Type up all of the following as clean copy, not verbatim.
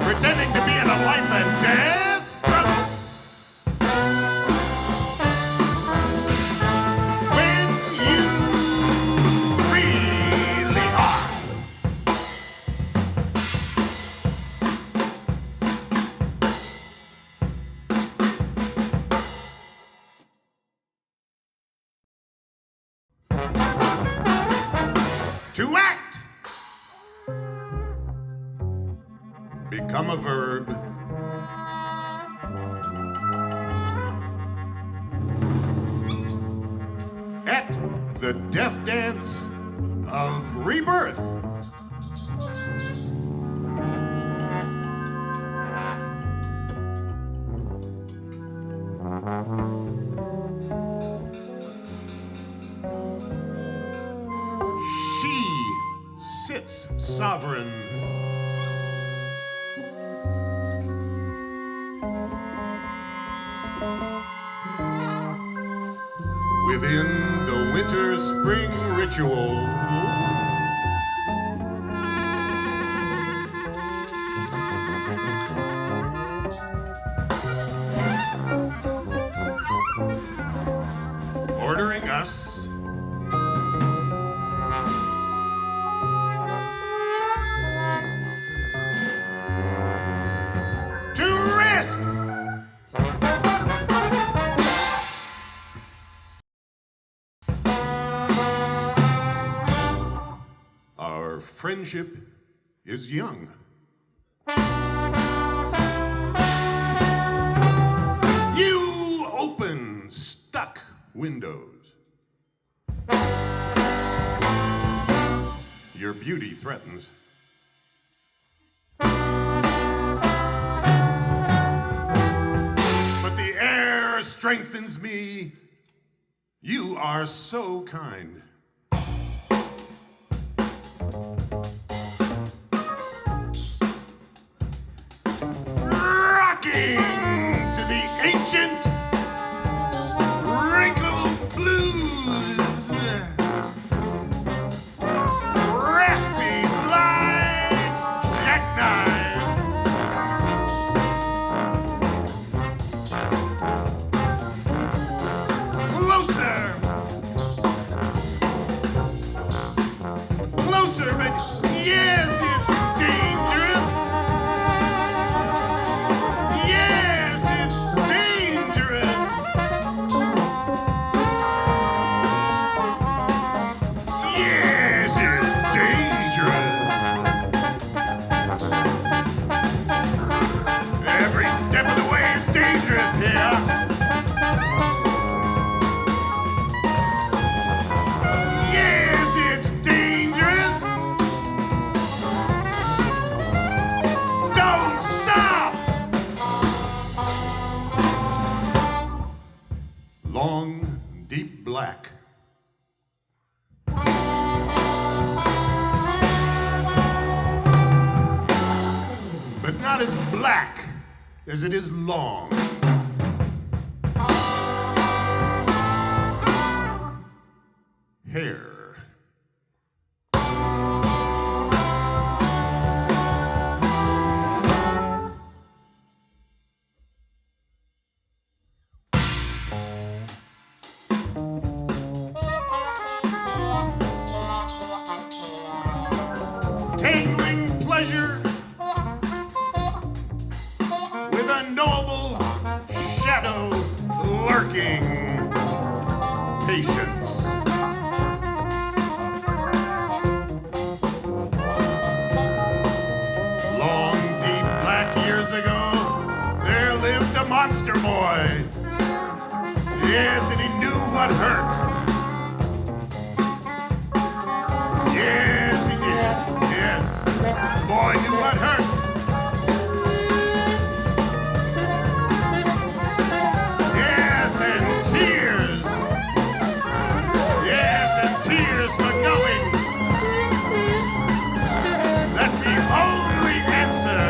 Pretending to be in a life and death struggle. When you really are. To act. Become a verb. At the death dance of rebirth. She sits sovereign. Within the winter-spring ritual. Ordering us to risk. Our friendship is young. You open stuck windows. Your beauty threatens. But the air strengthens me. You are so kind. To the ancient wrinkled blues, raspy slide jackknife, closer, closer, but yes, it's dangerous. Long, deep black. But not as black as it is long. Hair. Tangling pleasure with a knowable shadow lurking patience. Long, deep black years ago, there lived a monster boy. Yes, and he knew what hurt. Yes, he did. Yes, the boy knew what hurt. Yes, and tears. Yes, and tears for knowing that the only answer,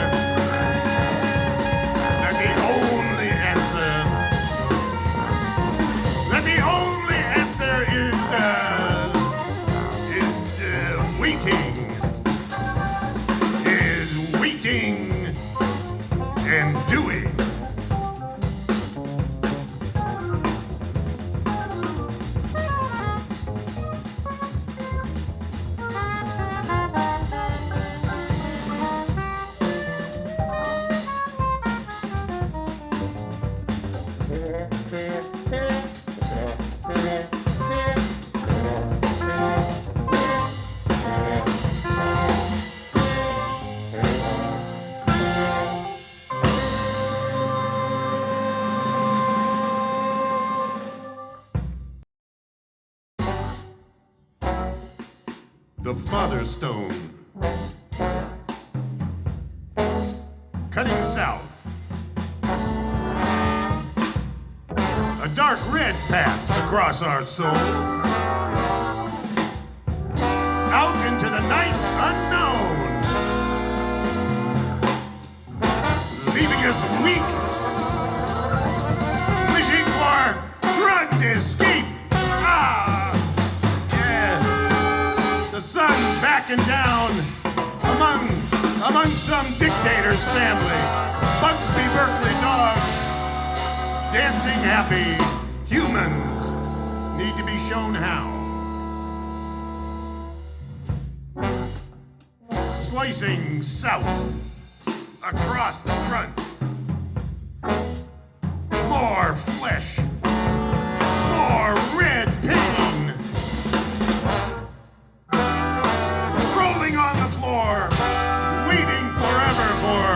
that the only answer the Father Stone. Cutting south. A dark red path across our soul. Out into the night unknown. Leaving us weak. Wishing for drug escape. Ah! Yeah. The sun's backing down among some dictator's family. Bugsby Berkeley dogs. Dancing happy humans need to be shown how. Slicing south across the front. More flesh. More red pain. Rolling on the floor. Waiting forever for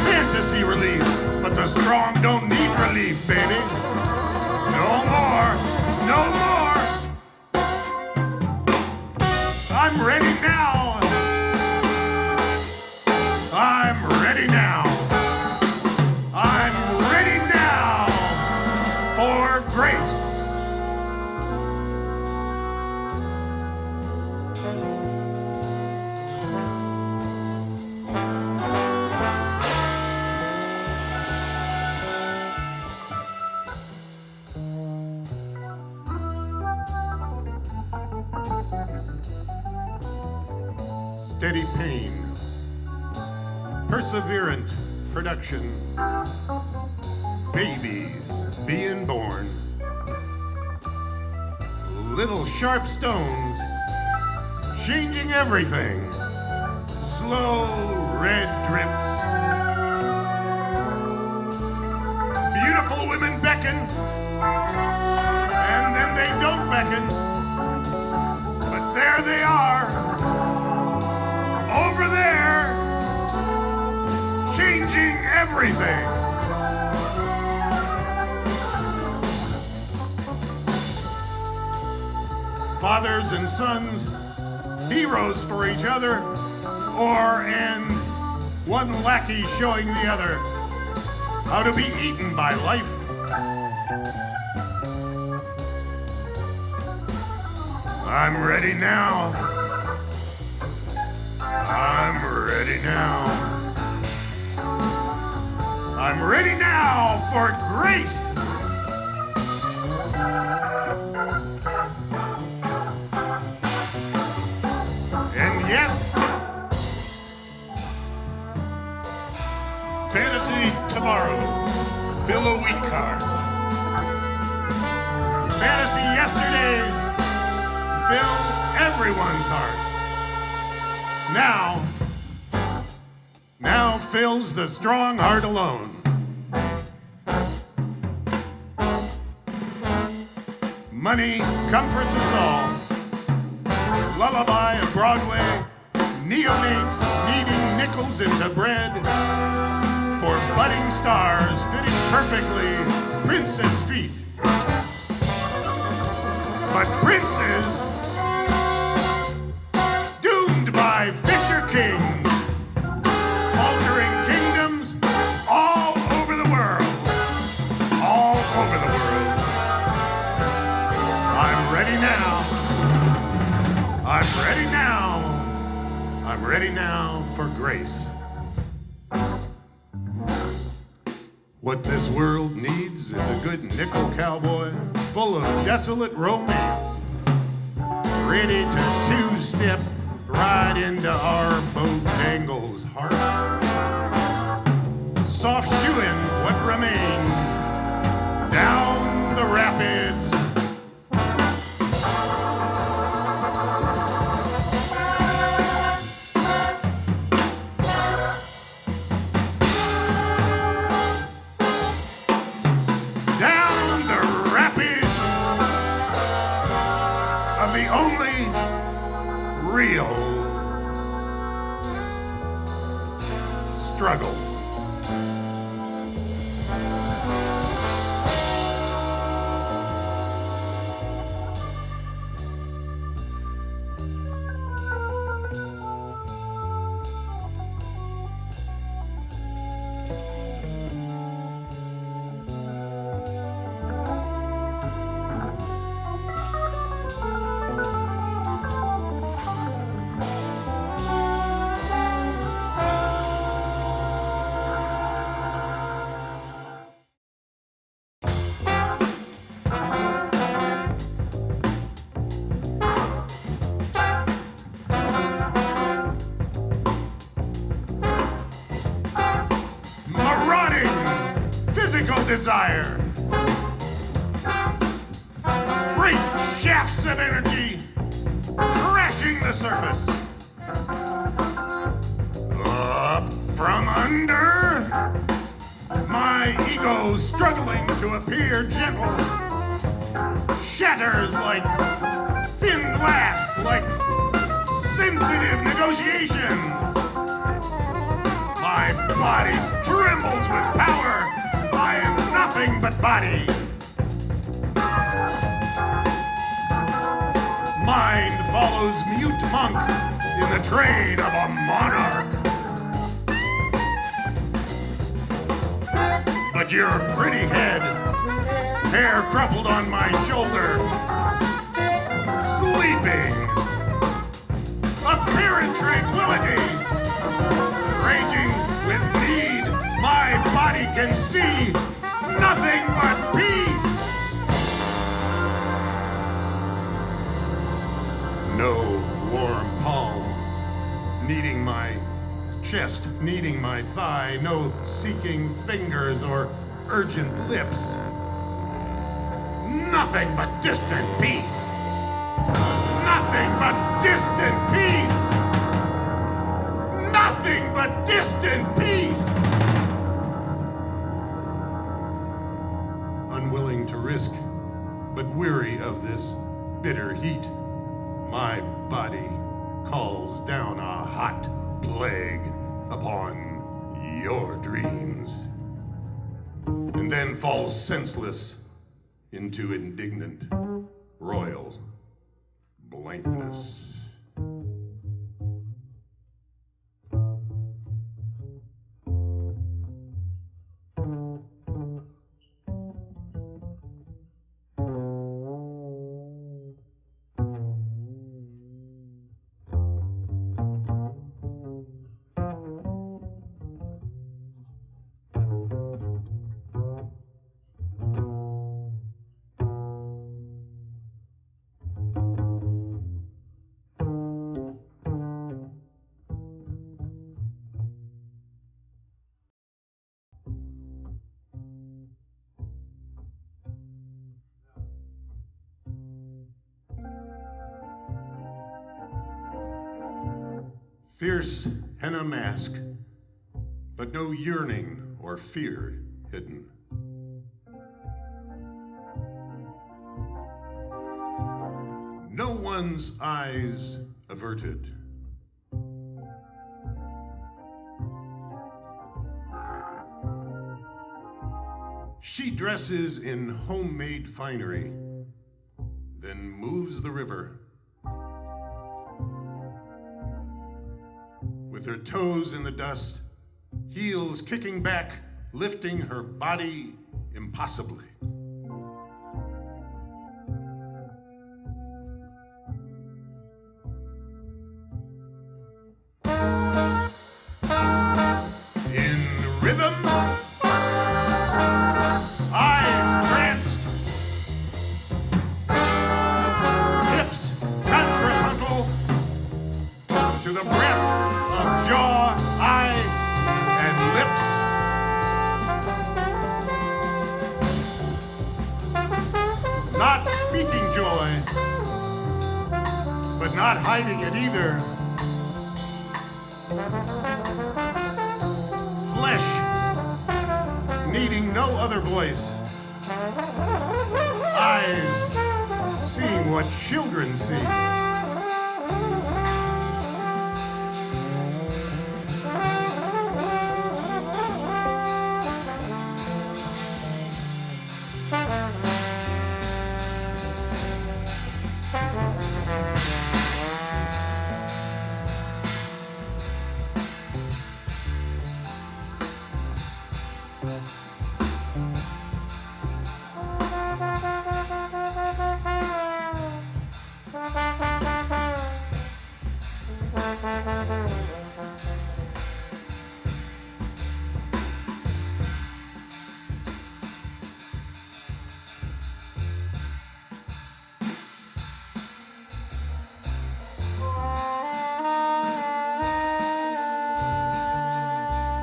fantasy relief. But the strong don't need relief, baby. No more. No more. I'm ready now. I'm ready now. I'm ready now for grace. Steady pain. Perseverant production. Babies being born. Little sharp stones changing everything. Slow red drips. Beautiful women beckon, and then they don't beckon. But there they are, over there, changing everything. Fathers and sons, heroes for each other, and one lackey showing the other how to be eaten by life. I'm ready now. I'm ready now. I'm ready now for grace. And yes, fantasy tomorrow, fill a wheat card. Fantasy yesterdays, fill everyone's heart. Now fills the strong heart alone. Money comforts us all. Lullaby of Broadway, neonates needing nickels into bread. For budding stars fitting perfectly princess' feet. But princes doomed by Fisher Kings, altering kingdoms all over the world. All over the world. I'm ready now. I'm ready now. I'm ready now for grace. What this world needs is a good nickel cowboy full of desolate romance, ready to two-step right into our Bojangles' heart. Soft shoeing what remains down the rapids. Down the rapids of the only real struggle. desire. Great shafts of energy crashing the surface. Up from under, my ego struggling to appear gentle shatters like thin glass, like sensitive negotiations. My body trembles with power. I am nothing but body. Mind follows mute monk in the train of a monarch. But your pretty head, hair crumpled on my shoulder, sleeping, apparent tranquility, raging with need, my body can see nothing but peace. No warm palm kneading my chest, kneading my thigh, no seeking fingers or urgent lips. Nothing but distant peace. Nothing but distant peace. Nothing but distant peace. Unwilling to risk, but weary of this bitter heat, my body calls down a hot plague upon your dreams, and then falls senseless into indignant royal blankness. Fierce henna mask, but no yearning or fear hidden. No one's eyes averted. She dresses in homemade finery, then moves the river. With her toes in the dust, heels kicking back, lifting her body impossibly. In rhythm, eyes tranced, hips contrapuntal to the breath of jaw, eye, and lips. Not speaking joy, but not hiding it either. Flesh needing no other voice. Eyes seeing what children see.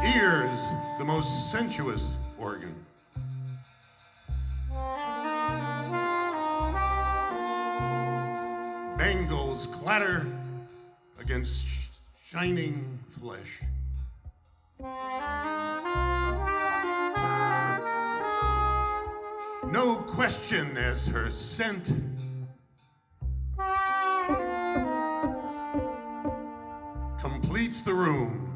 Ears, the most sensuous organ, stones clatter against shining flesh. No question as her scent completes the room,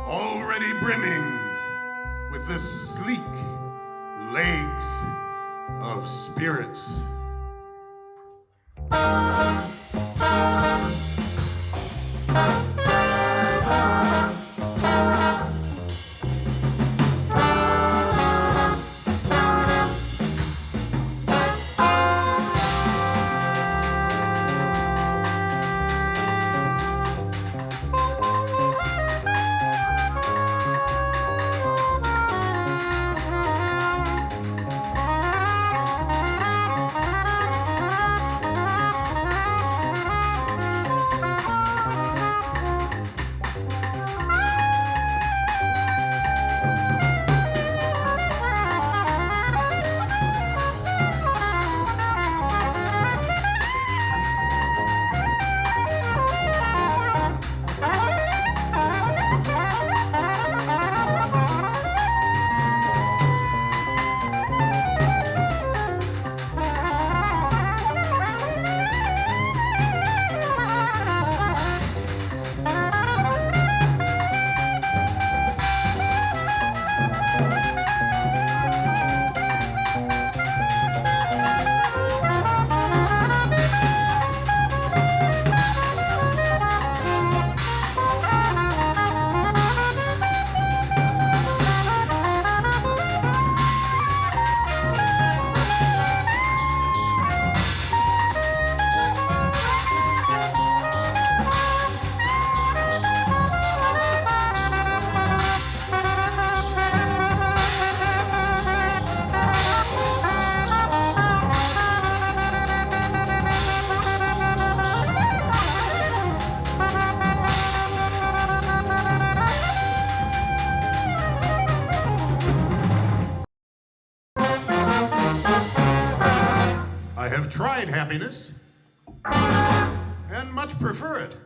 already brimming with the sleek legs of spirits. I have tried happiness and much prefer it.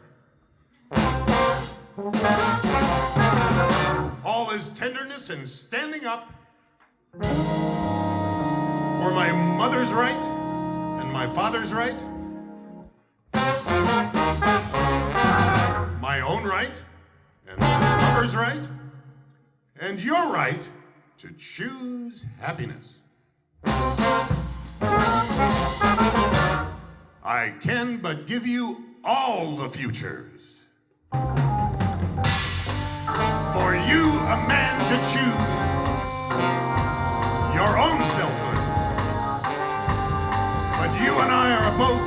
All is tenderness and standing up for my mother's right and my father's right, my own right and my lover's right, and your right to choose happiness. I can but give you all the futures. For you, a man to choose your own selfhood. But you and I are both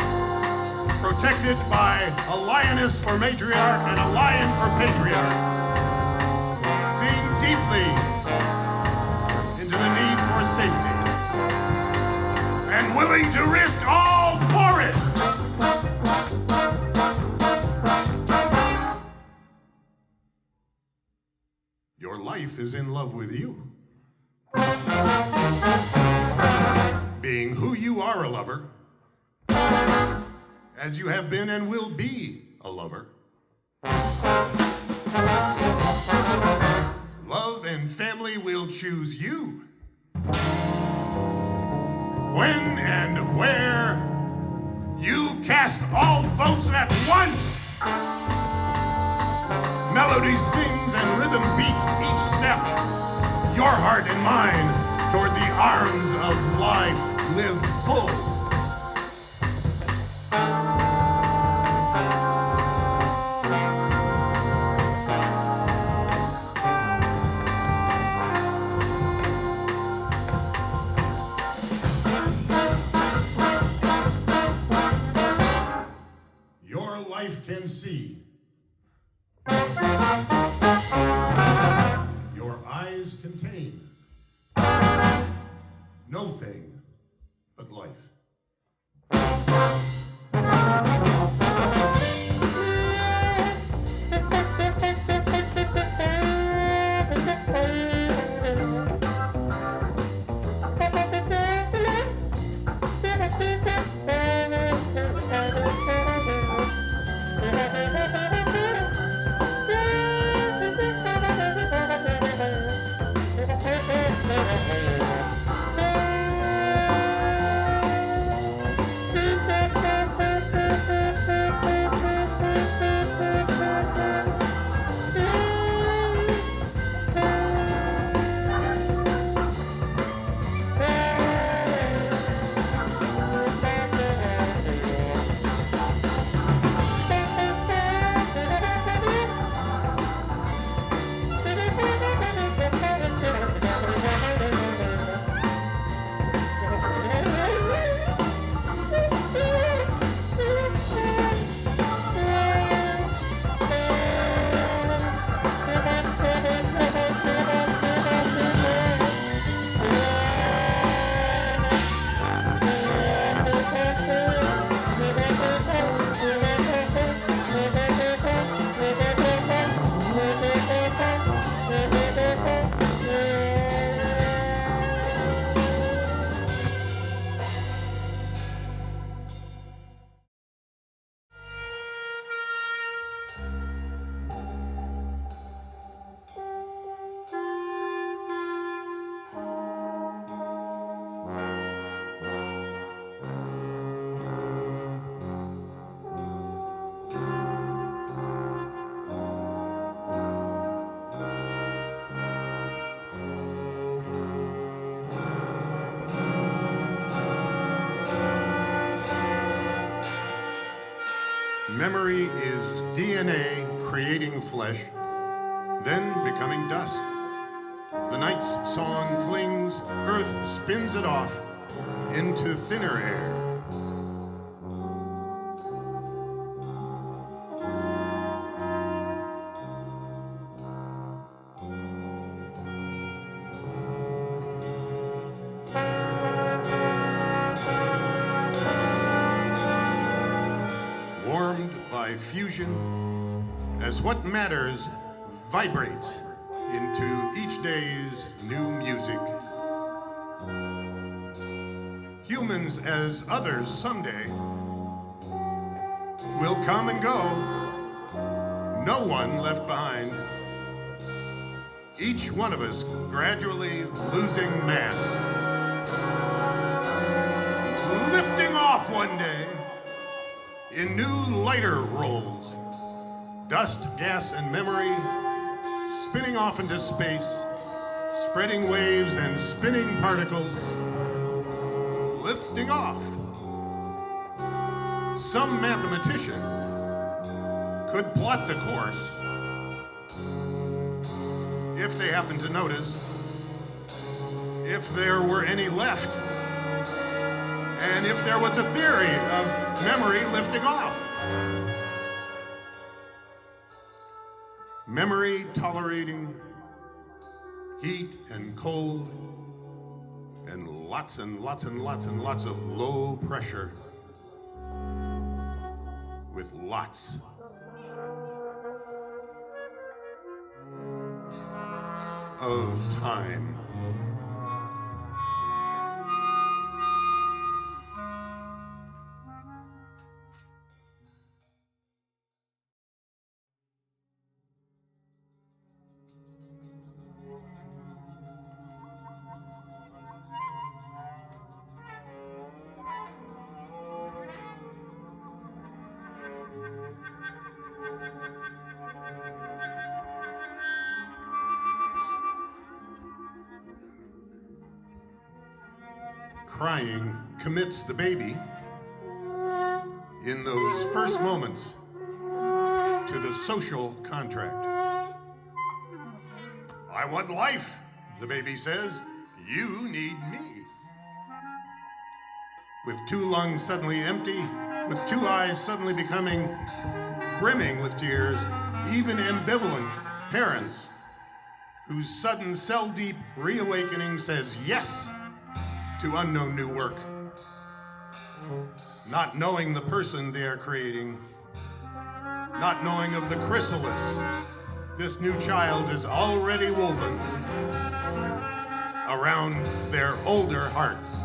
protected by a lioness for matriarch and a lion for patriarch, seeing deeply into the need for safety and willing to risk all for it. Your life is in love with you. Being who you are, a lover, as you have been and will be a lover. Love and family will choose you. When and where you cast all votes at once. Melody sings and rhythm beats each step. Your heart and mine toward the arms of life lived full. Your life can see. Your eyes contain no thing but life. Memory is DNA creating flesh, then becoming dust. The night's song clings, earth spins it off into thinner air. Warmed by fusion, as what matters vibrates into each day's new music. Humans as others someday will come and go, no one left behind. Each one of us gradually losing mass, lifting off one day in new lighter rolls, dust, gas, and memory spinning off into space, spreading waves and spinning particles, lifting off. Some mathematician could plot the course if they happen to notice, if there were any left, and if there was a theory of memory lifting off. Memory tolerating heat and cold and lots and lots and lots and lots of low pressure with lots of time. Crying commits the baby in those first moments to the social contract. I want life, the baby says. You need me. With two lungs suddenly empty, with two eyes suddenly becoming brimming with tears, even ambivalent parents whose sudden cell-deep reawakening says yes to unknown new work, not knowing the person they are creating, not knowing of the chrysalis this new child is already woven around their older hearts.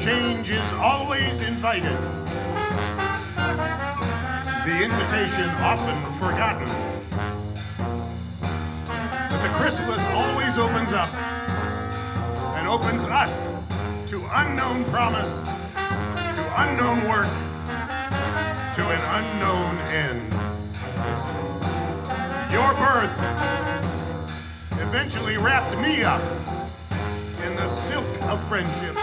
Change is always invited, the invitation often forgotten. But the chrysalis always opens up and opens us to unknown promise, to unknown work, to an unknown end. Your birth eventually wrapped me up in the silk of friendship.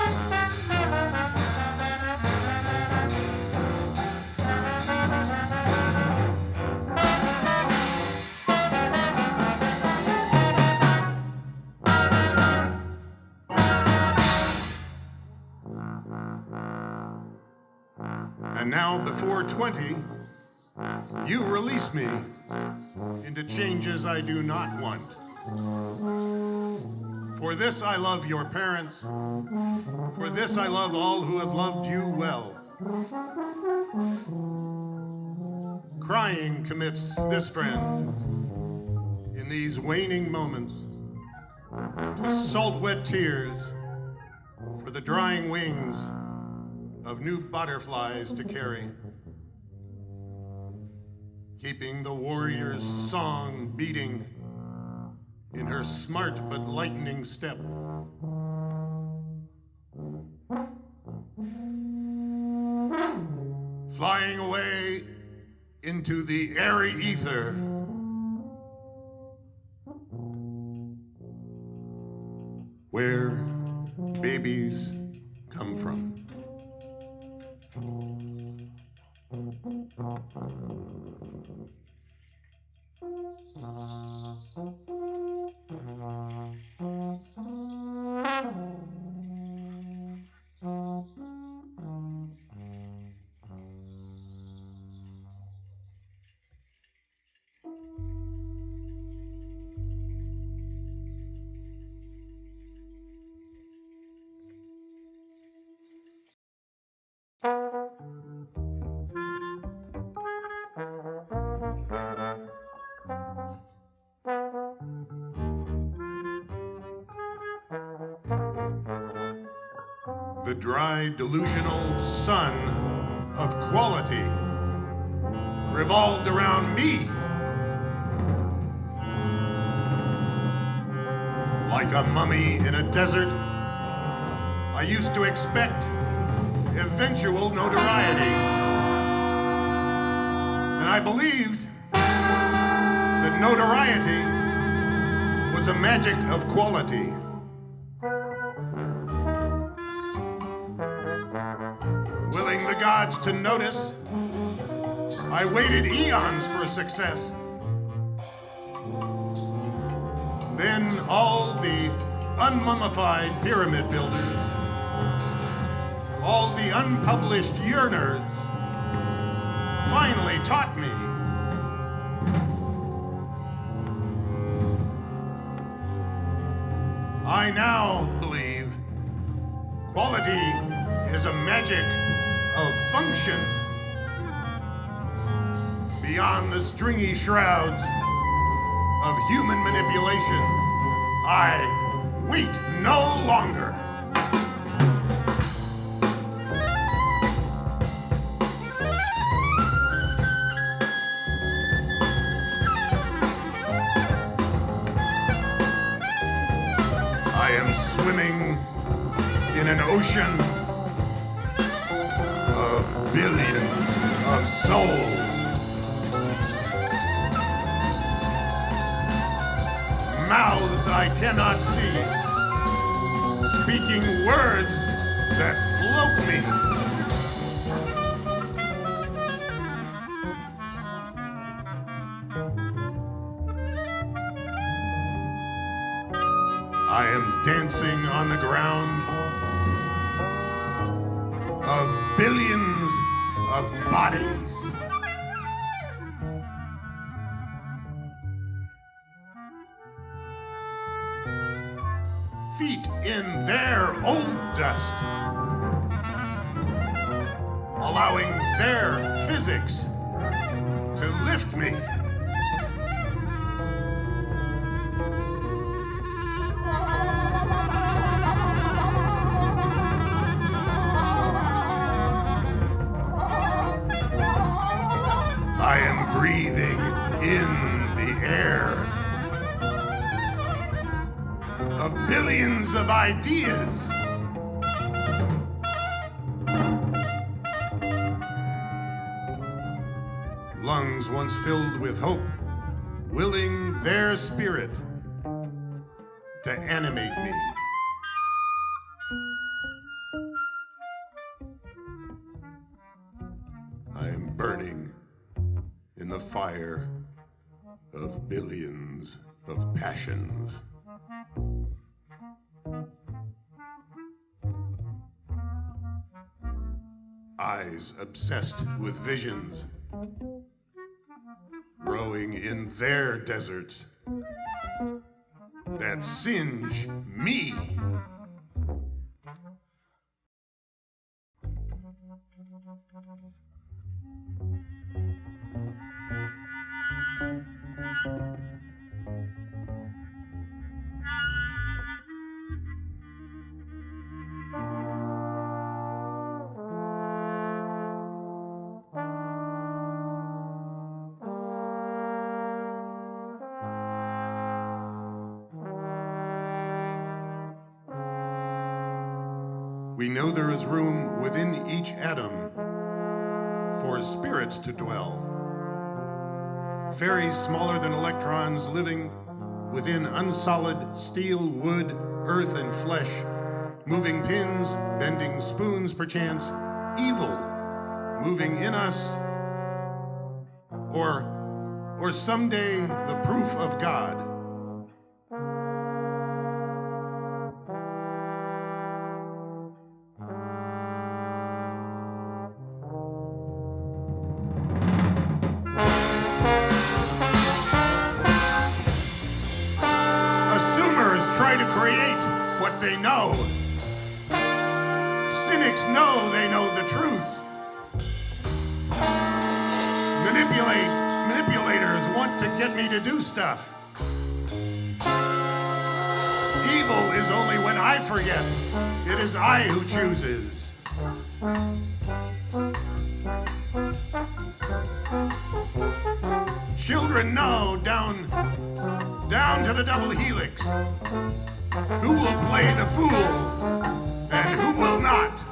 And now, before 20, you release me into changes I do not want. For this I love your parents. For this I love all who have loved you well. Crying commits this friend in these waning moments to salt-wet tears for the drying wings of new butterflies to carry. keeping the warrior's song beating in her smart but lightning step. Flying away into the airy ether, where babies come from. The dry, delusional sun of quality revolved around me like a mummy in a desert. I used to expect eventual notoriety, and I believed that notoriety was a magic of quality. Willing the gods to notice, I waited eons for success. Then all the unmummified pyramid builders, all the unpublished yearners, finally taught me I now believe quality is a magic of function beyond the stringy shrouds of human manipulation. I wait no longer. I am swimming in an ocean of billions of souls. Mouths I cannot see, speaking words that float me. I am dancing on the ground of billions of bodies. Feet in their old dust, allowing their physics to lift me. I am breathing in the air of billions of ideas. Lungs once filled with hope, willing their spirit to animate me. I am burning in the fire of billions of passions. Eyes obsessed with visions, growing in their deserts that singe me. We know there is room within each atom for spirits to dwell. Fairies smaller than electrons living within unsolid steel, wood, earth, and flesh, moving pins, bending spoons perchance, evil moving in us, or someday the proof of God. Try to create what they know. Cynics know they know the truth. Manipulators want to get me to do stuff. Evil is only when I forget. It is I who chooses. Children know down to the double helix who will play the fool and who will not.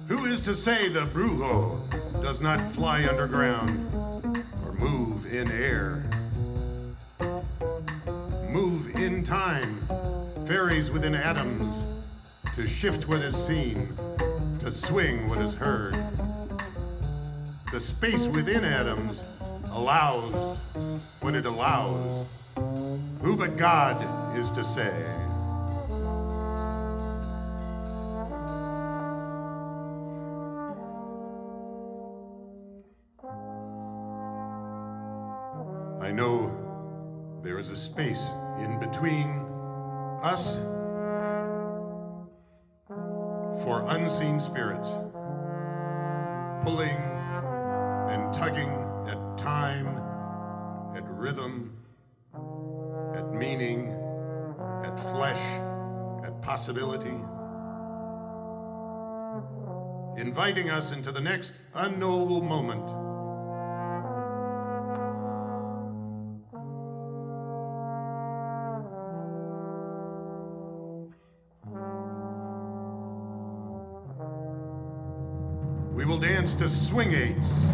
Who is to say the brujo does not fly underground or move in air? Move in time, fairies within atoms, to shift what is seen, to swing what is heard. The space within atoms allows what it allows. Who but God is to say? I know there is a space in between us for unseen spirits, pulling and tugging at time, at rhythm, at meaning, at flesh, at possibility, inviting us into the next unknowable moment. We will dance to swing eights.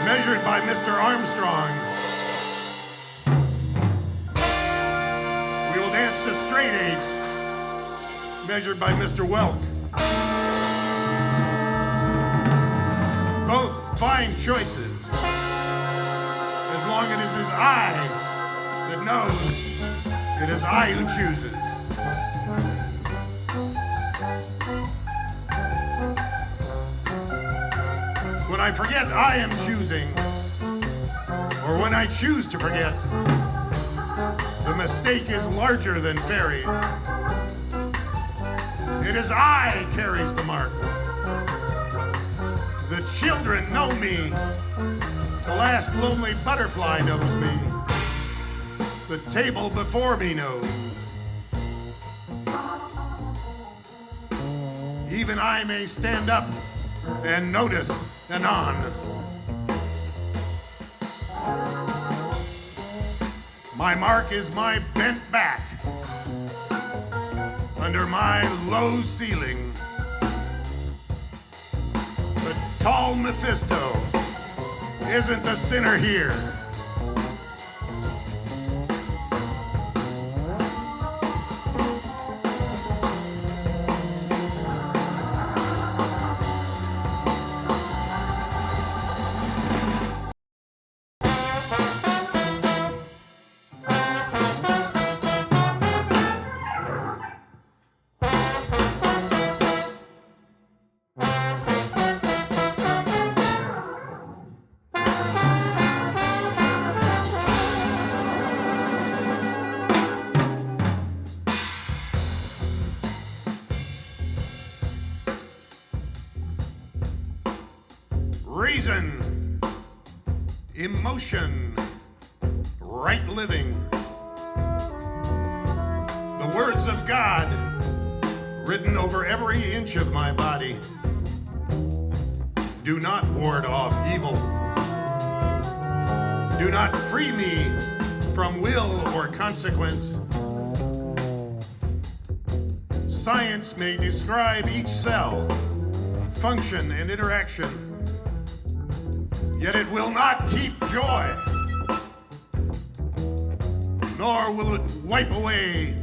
Measured by Mr. Armstrong. We will dance to straight eights. Measured by Mr. Welk. Both fine choices. As long as it is I that knows it is I who chooses. When I forget I am choosing, or when I choose to forget, the mistake is larger than fairies. It is I carries the mark. The children know me. The last lonely butterfly knows me. The table before me knows. Even I may stand up and notice anon. My mark is my bent back under my low ceiling. Tall Mephisto isn't the sinner here. Reason, emotion, right living. The words of God written over every inch of my body do not ward off evil. Do not free me from will or consequence. Science may describe each cell, function, and interaction, yet it will not keep joy, nor will it wipe away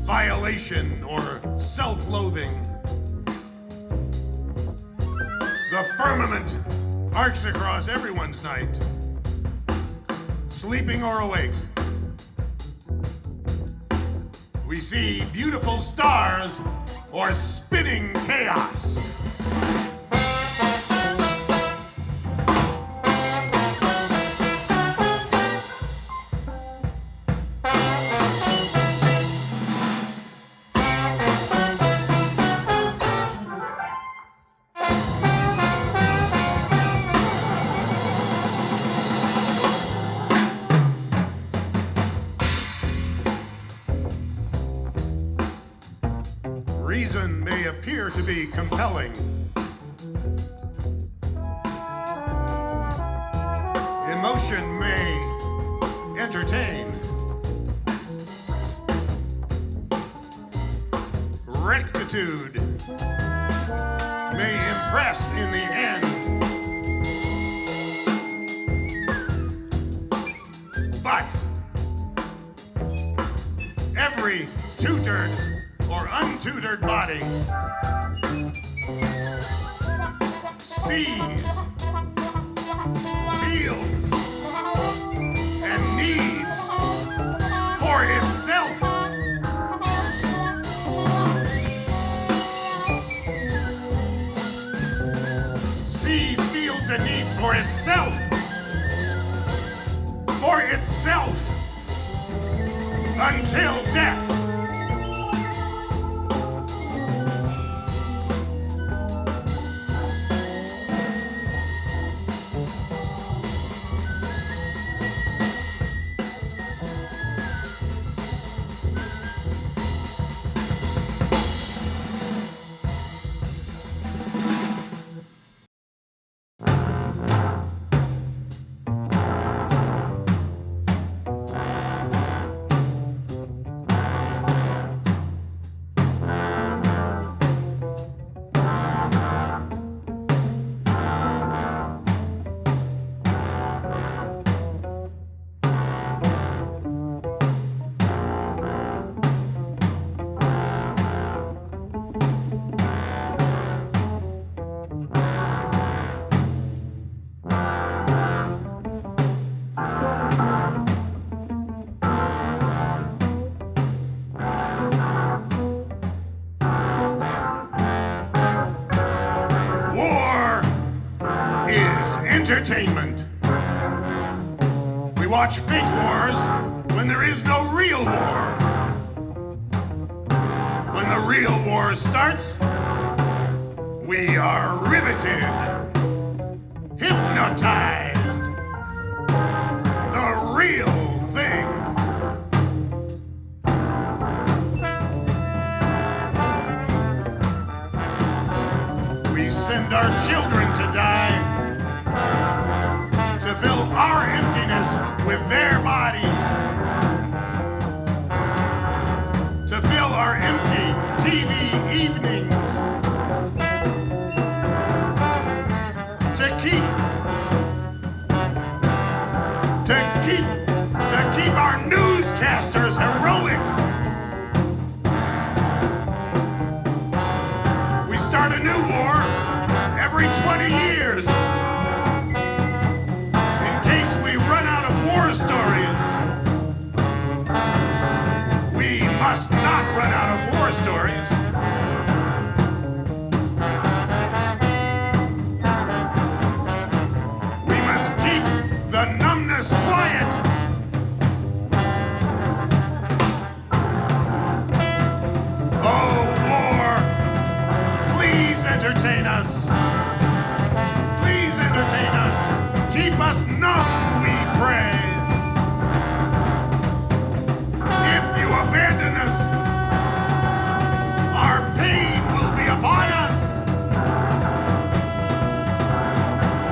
violation or self-loathing. The firmament arcs across everyone's night, sleeping or awake. We see beautiful stars or spinning chaos. Reason may appear to be compelling. Emotion may entertain. Rectitude may impress in the end. But every tutored or untutored body sees, feels, and needs for itself. Sees, feels, and needs for itself. For itself. Until death. Entertainment. We watch fake wars when there is no real war. When the real war starts, we are riveted, hypnotized. The real thing. We send our children to die to fill our emptiness with their bodies, to fill our empty TV evenings entertain us. Please entertain us. Keep us numb, we pray. If you abandon us, our pain will be upon us.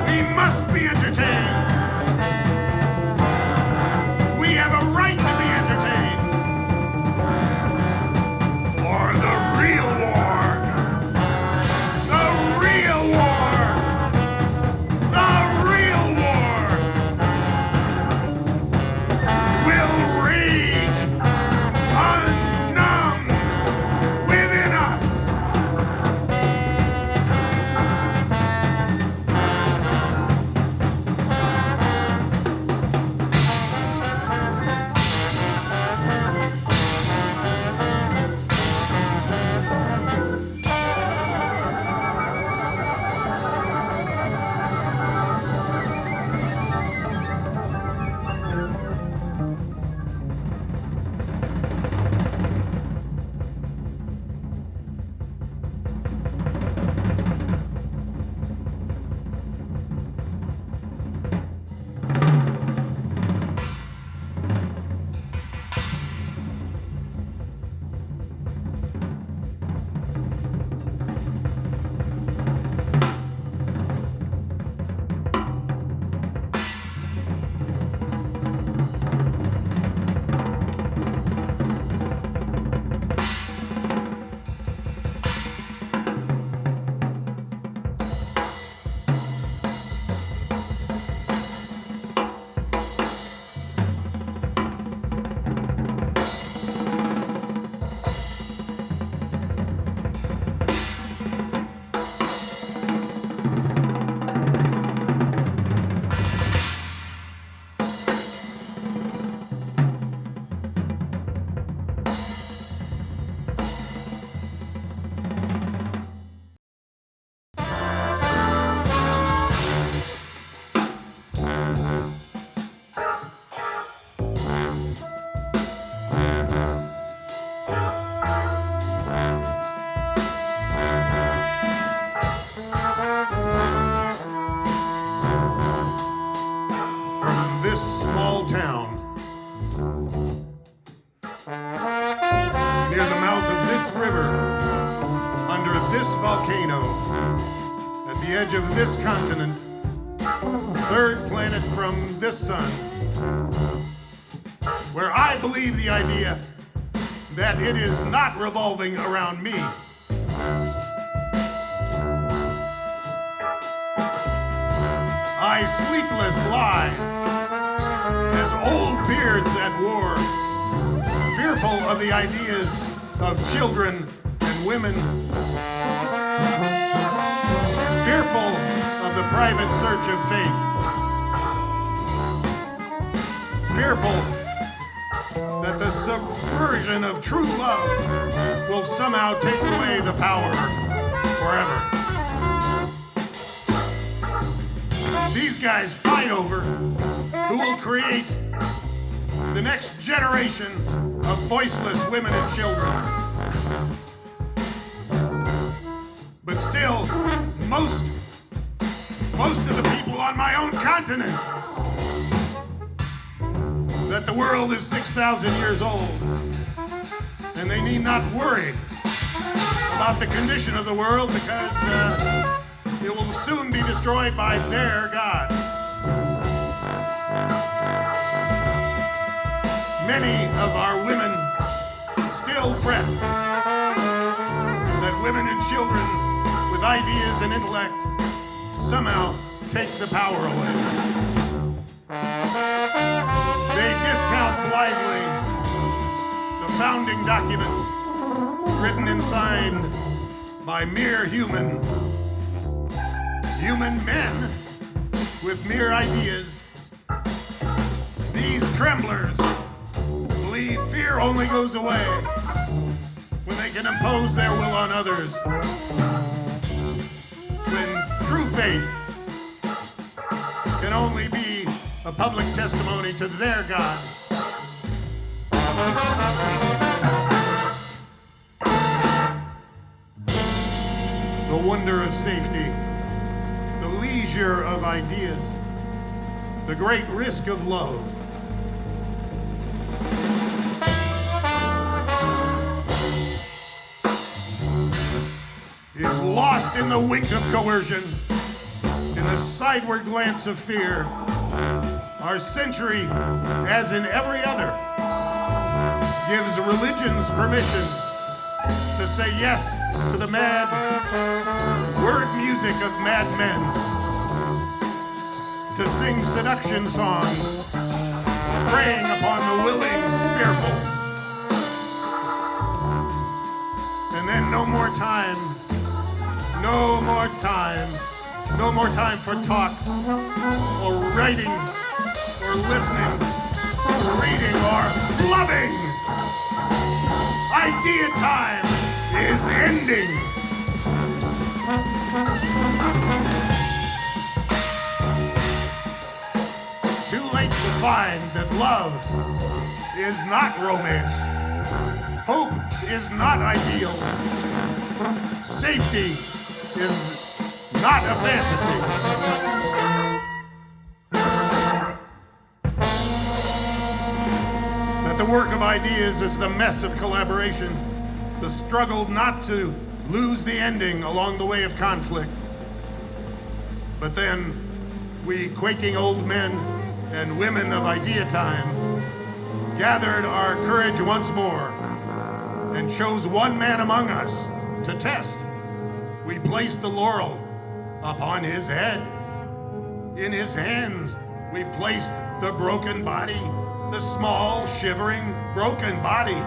We must be entertained. We have a right to be entertained. Or the real war. The real war. The real war will rage unnumb within us. Edge of this continent, third planet from this sun, where I believe the idea that it is not revolving around me. I sleepless lie as old beards at war, fearful of the ideas of children and women, fearful of the private search of faith, fearful that the subversion of true love will somehow take away the power forever. These guys fight over who will create the next generation of voiceless women and children. But still, most of the people on my own continent, that the world is 6,000 years old, and they need not worry about the condition of the world because it will soon be destroyed by their God. Many of our women still fret that women and children with ideas and intellect somehow take the power away. They discount blithely the founding documents written and signed by mere human men with mere ideas. These tremblers believe fear only goes away when they can impose their will on others. When true faith can only be a public testimony to their God. The wonder of safety, the leisure of ideas, the great risk of love. Is lost in the wink of coercion, in the sideward glance of fear. Our century, as in every other, gives religions permission to say yes to the mad word music of madmen, to sing seduction songs, preying upon the willing, fearful. And then no more time for talk, or writing, or listening, or reading, or loving. Idea time is ending. Too late to find that love is not romance. Hope is not ideal. Safety is not a fantasy. That the work of ideas is the mess of collaboration, the struggle not to lose the ending along the way of conflict. But then we quaking old men and women of idea time gathered our courage once more and chose one man among us to test. We placed the laurel upon his head. In his hands, we placed the broken body, the small, shivering, broken body.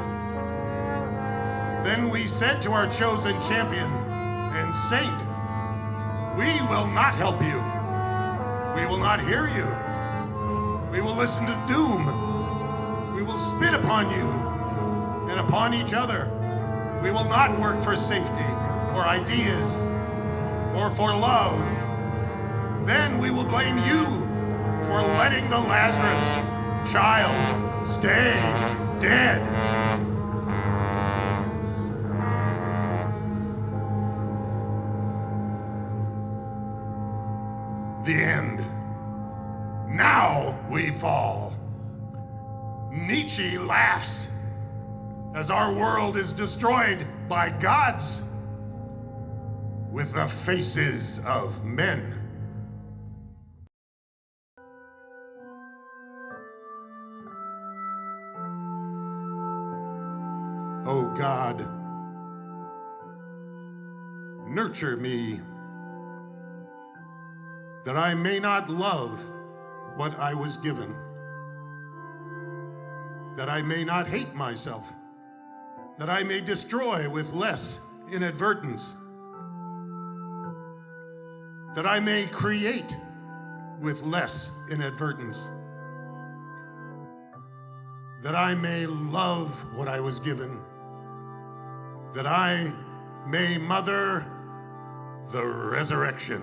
Then we said to our chosen champion and saint, we will not help you. We will not hear you. We will listen to doom. We will spit upon you and upon each other. We will not work for safety or ideas or for love. Then we will blame you for letting the Lazarus child stay dead. The end. Now we fall. Nietzsche laughs as our world is destroyed by gods with the faces of men. Oh God, nurture me that I may not love what I was given, that I may not hate myself, that I may destroy with less inadvertence, that I may create with less inadvertence, that I may love what I was given, that I may mother the resurrection.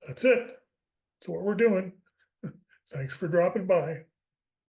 That's it. That's what we're doing. Thanks for dropping by.